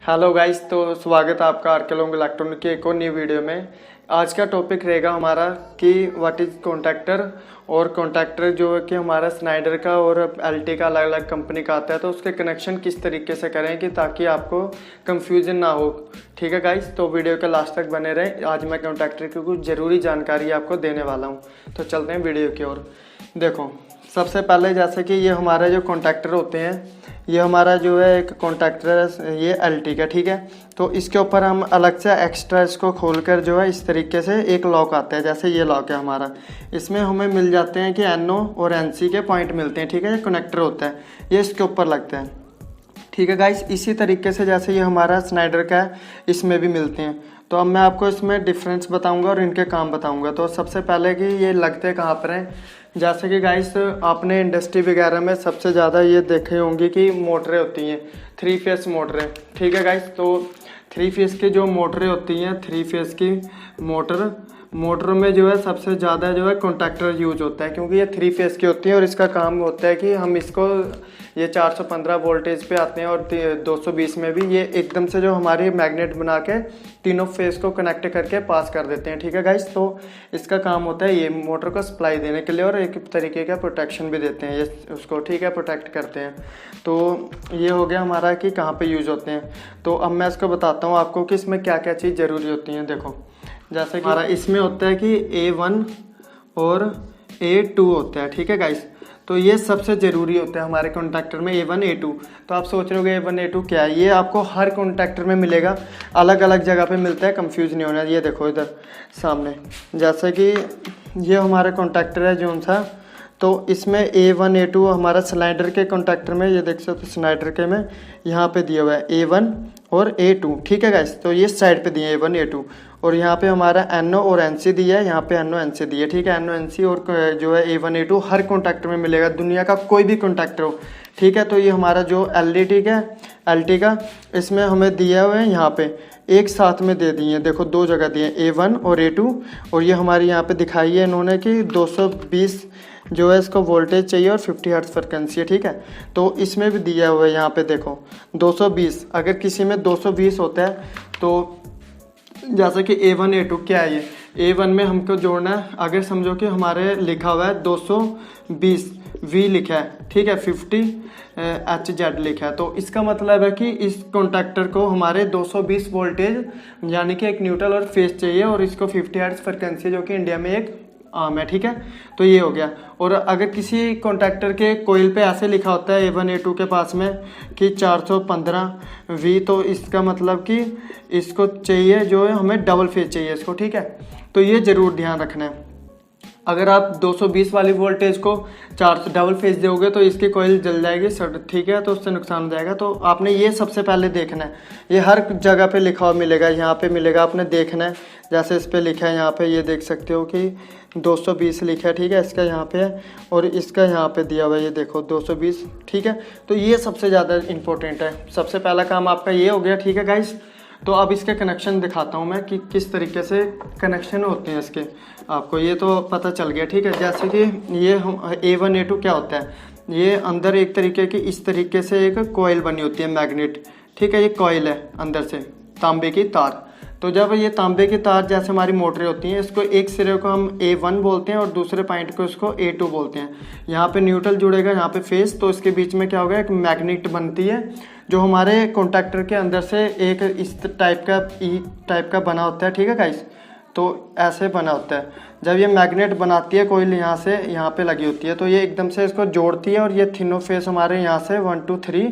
Hello guys, तो स्वागत है आपका आर्केलॉन्ग इलेक्ट्रॉनिक की एक और नई वीडियो में। आज का टॉपिक रहेगा हमारा कि व्हाट इज़ कॉन्टैक्टर और कॉन्टैक्टर जो है कि हमारा स्नाइडर का और एलटी का अलग अलग कंपनी का आता है, तो उसके कनेक्शन किस तरीके से करें कि ताकि आपको कंफ्यूजन ना हो। ठीक है गाइस, तो वीडियो के लास्ट तक बने रहें। आज मैं कॉन्टैक्टर की कुछ ज़रूरी जानकारी आपको देने वाला हूँ, तो चलते हैं वीडियो की ओर। देखो, सबसे पहले जैसे कि ये हमारे जो कॉन्टैक्टर होते हैं, ये हमारा जो है एक कॉन्टैक्टर है, ये एलटी का। ठीक है, तो इसके ऊपर हम अलग से एक्स्ट्रा इसको खोलकर जो है इस तरीके से एक लॉक आता है, जैसे ये लॉक है हमारा। इसमें हमें मिल जाते हैं कि NO और NC के पॉइंट मिलते हैं। ठीक है, ये कनेक्टर होता है, ये इसके ऊपर लगता है। ठीक है गाइस, इसी तरीके से जैसे ये हमारा स्नाइडर का है, इसमें भी मिलते हैं। तो अब मैं आपको इसमें डिफरेंस बताऊंगा और इनके काम बताऊंगा। तो सबसे पहले कि ये लगते कहाँ पर हैं, जैसे कि गाइस आपने इंडस्ट्री वगैरह में सबसे ज़्यादा ये देखे होंगे कि मोटरें होती हैं, 3 फेस मोटरें। ठीक है गाइस, तो 3 फेस की जो मोटरें होती हैं, 3 फेस की मोटर में जो है सबसे ज़्यादा जो है कॉन्टैक्टर यूज होता है, क्योंकि ये 3 फेस की होती है और इसका काम होता है कि हम इसको ये 415 वोल्टेज पे आते हैं और 220 में भी ये एकदम से जो हमारी मैग्नेट बना के तीनों फेस को कनेक्ट करके पास कर देते हैं। ठीक है गाइस, तो इसका काम होता है ये मोटर को सप्लाई देने के लिए और एक तरीके का प्रोटेक्शन भी देते हैं ये उसको। ठीक है, प्रोटेक्ट करते हैं। तो ये हो गया हमारा कि कहाँ पे यूज होते हैं। तो अब मैं इसको बताता हूँ आपको कि इसमें क्या क्या चीज़ ज़रूरी होती हैं। देखो, जैसे कि हमारा इसमें होता है कि A1 और A2 होता है। ठीक है गाइस, तो ये सबसे ज़रूरी होता है हमारे कॉन्टैक्टर में, A1 A2। तो आप सोच रहे होगे A1 A2 क्या है, ये आपको हर कॉन्टैक्टर में मिलेगा, अलग अलग जगह पे मिलता है, कंफ्यूज नहीं होना। ये देखो इधर सामने, जैसे कि ये हमारा कॉन्टैक्टर है जो सा, तो इसमें A1 A2 हमारा स्नाइडर के कॉन्टैक्टर में, ये देख सकते हो स्नाइडर के में यहाँ पे दिया हुआ है A1 और A2। ठीक है गाइस, तो ये साइड पे दिए A1 A2 और यहाँ पे हमारा NO और NC दिया है, यहाँ पे NO NC दिया है। ठीक है, NO NC और जो है A1 A2 हर कॉन्टैक्टर में मिलेगा, दुनिया का कोई भी कॉन्टैक्टर हो। ठीक है, तो ये हमारा जो LT का इसमें हमें दिया हुआ है, यहाँ पे एक साथ में दे दिए हैं। देखो, 2 जगह दिए A1 और A2, और ये हमारी यहाँ पे दिखाई है इन्होंने कि 220 जो है इसको वोल्टेज चाहिए और 50 हर्ट्ज फ्रिक्वेंसी है। ठीक है, तो इसमें भी दिया हुआ है यहाँ पे देखो 220। अगर किसी में 220 होता है, तो जैसे कि A1 A2 क्या है, ये A1 में हमको जोड़ना है। अगर समझो कि हमारे लिखा हुआ है 220 V लिखा है, ठीक है, 50 HZ लिखा है, तो इसका मतलब है कि इस कॉन्टैक्टर को हमारे 220 वोल्टेज यानी कि एक न्यूट्रल और फेस चाहिए, और इसको 50 हर्ट्ज फ्रिक्वेंसी जो कि इंडिया में एक आम है। ठीक है, तो ये हो गया। और अगर किसी कॉन्टैक्टर के कोयल पे ऐसे लिखा होता है A1 A2 के पास में कि 415 V, तो इसका मतलब कि इसको चाहिए जो है हमें डबल फेज चाहिए इसको। ठीक है, तो ये ज़रूर ध्यान रखना है। अगर आप 220 वाली वोल्टेज को 400 डबल फेज दोगे तो इसकी कोयल जल जाएगी सर। ठीक है, तो उससे नुकसान हो जाएगा। तो आपने ये सबसे पहले देखना है, ये हर जगह पे लिखा हुआ मिलेगा, यहाँ पे मिलेगा, आपने देखना है। जैसे इस पे लिखा है, यहाँ पे ये देख सकते हो कि 220 लिखा है। ठीक है, इसका यहाँ पे है और इसका यहाँ पे दिया हुआ है, ये देखो 220। ठीक है, तो ये सबसे ज़्यादा इंपॉर्टेंट है। सबसे पहला काम आपका ये हो गया। ठीक है गाइस, तो अब इसके कनेक्शन दिखाता हूँ मैं कि किस तरीके से कनेक्शन होते हैं इसके। आपको ये तो पता चल गया। ठीक है, जैसे कि ये A1 A2 क्या होता है, ये अंदर एक तरीके की इस तरीके से एक कोयल बनी होती है, मैग्नेट। ठीक है, ये कोयल है अंदर से तांबे की तार। तो जब ये तांबे की तार जैसे हमारी मोटरें होती हैं, इसको एक सिरे को हम A1 बोलते हैं और दूसरे पॉइंट को इसको A2 बोलते हैं। यहाँ पे न्यूट्रल जुड़ेगा, यहाँ पे फेस, तो इसके बीच में क्या होगा, एक मैग्नेट बनती है जो हमारे कॉन्टैक्टर के अंदर से एक इस टाइप का बना होता है। ठीक है गाइस, तो ऐसे बना होता है। जब ये मैग्नेट बनाती है कोयल यहाँ से यहाँ पे लगी होती है, तो ये एकदम से इसको जोड़ती है और ये तीनों फेस हमारे यहाँ से 1 2 3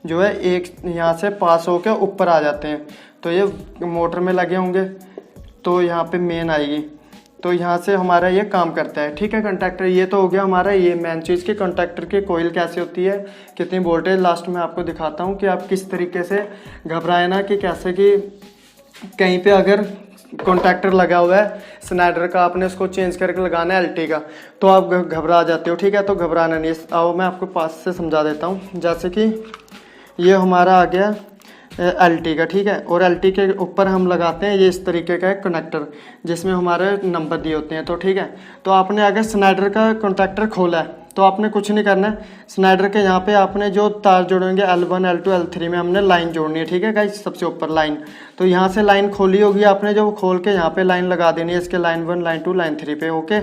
जो है एक यहाँ से पास होकर ऊपर आ जाते हैं। तो ये मोटर में लगे होंगे, तो यहाँ पे मेन आएगी, तो यहाँ से हमारा ये काम करता है। ठीक है, कॉन्टैक्टर ये तो हो गया हमारा ये मेन चीज़ की कॉन्टैक्टर की कोयल कैसे होती है, कितनी वोल्टेज। लास्ट में आपको दिखाता हूँ कि आप किस तरीके से घबराए ना, कि कैसे कि कहीं पे अगर कॉन्टैक्टर लगा हुआ है स्नाइडर का, आपने उसको चेंज करके लगाना है LT का, तो आप घबरा जाते हो। ठीक है, तो घबराना नहीं। आओ मैं आपको पास से समझा देता हूँ। जैसे कि ये हमारा आ गया LT का। ठीक है, और LT के ऊपर हम लगाते हैं ये इस तरीके का एक कनेक्टर, जिसमें हमारे नंबर दिए होते हैं। तो ठीक है, तो आपने अगर स्नाइडर का कॉन्टैक्टर खोला है, तो आपने कुछ नहीं करना है। स्नाइडर के यहाँ पे आपने जो तार जोड़ेंगे L1 L2 L3 में हमने लाइन जोड़नी है, ठीक है गाइस, सबसे ऊपर लाइन। तो यहाँ से लाइन खोली होगी आपने, जो खोल के यहाँ पे लाइन लगा देनी है इसके लाइन 1 लाइन 2 लाइन 3 पे। ओके,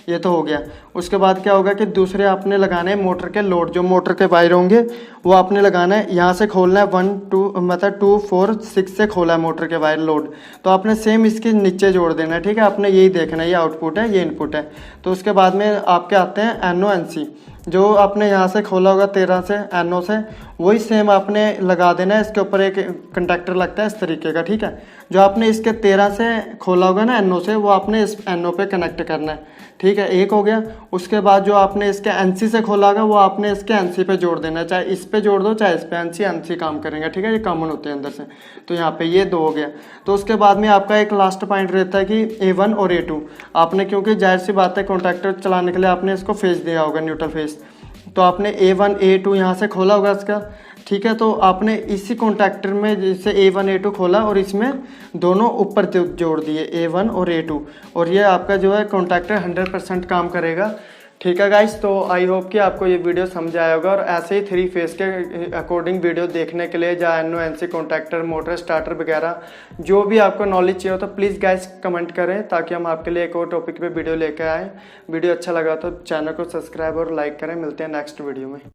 ये तो हो गया। उसके बाद क्या होगा कि दूसरे आपने लगाने हैं मोटर के लोड, जो मोटर के वायर होंगे वो आपने लगाना है। यहाँ से खोलना है 1 2 मतलब 2 4 6 से खोला है मोटर के वायर लोड, तो आपने सेम इसके नीचे जोड़ देना है, ठीक है। आपने यही देखना है, ये आउटपुट है ये इनपुट है। तो उसके बाद में आपके आते हैं NO NC, जो आपने यहाँ से खोला होगा 13 से NO से, वही सेम आपने लगा देना है। इसके ऊपर एक कंडक्टर लगता है इस तरीके का, ठीक है। जो आपने इसके 13 से खोला होगा ना NO से, वो आपने इस NO पे कनेक्ट करना है, ठीक है। एक हो गया। उसके बाद जो आपने इसके NC से खोला होगा वो आपने इसके NC पे जोड़ देना है, चाहे इस पे जोड़ दो चाहे इस पे, NC काम करेंगे, ठीक है। ये कॉमन होते हैं अंदर से। तो यहाँ पे ये 2 हो गया। तो उसके बाद में आपका एक लास्ट पॉइंट रहता है कि A1 और A2 आपने, क्योंकि जाहिर सी बात है कॉन्टैक्टर चलाने के लिए आपने इसको फेस दिया होगा, न्यूट्रल फेस। तो आपने A1 A2 यहाँ से खोला होगा इसका, ठीक है। तो आपने इसी कॉन्टैक्टर में जैसे A1 A2 खोला और इसमें दोनों ऊपर जोड़ दिए A1 और A2, और ये आपका जो है कॉन्टैक्टर 100% काम करेगा, ठीक है गाइस। तो आई होप कि आपको ये वीडियो समझ आया होगा। और ऐसे ही 3 फेस के अकॉर्डिंग वीडियो देखने के लिए, या NO NC contactor motor starter वगैरह जो भी आपको नॉलेज चाहिए हो, तो प्लीज़ गाइस कमेंट करें, ताकि हम आपके लिए एक और टॉपिक पे वीडियो लेकर आएँ। वीडियो अच्छा लगा तो चैनल को सब्सक्राइब और लाइक करें। मिलते हैं नेक्स्ट वीडियो में।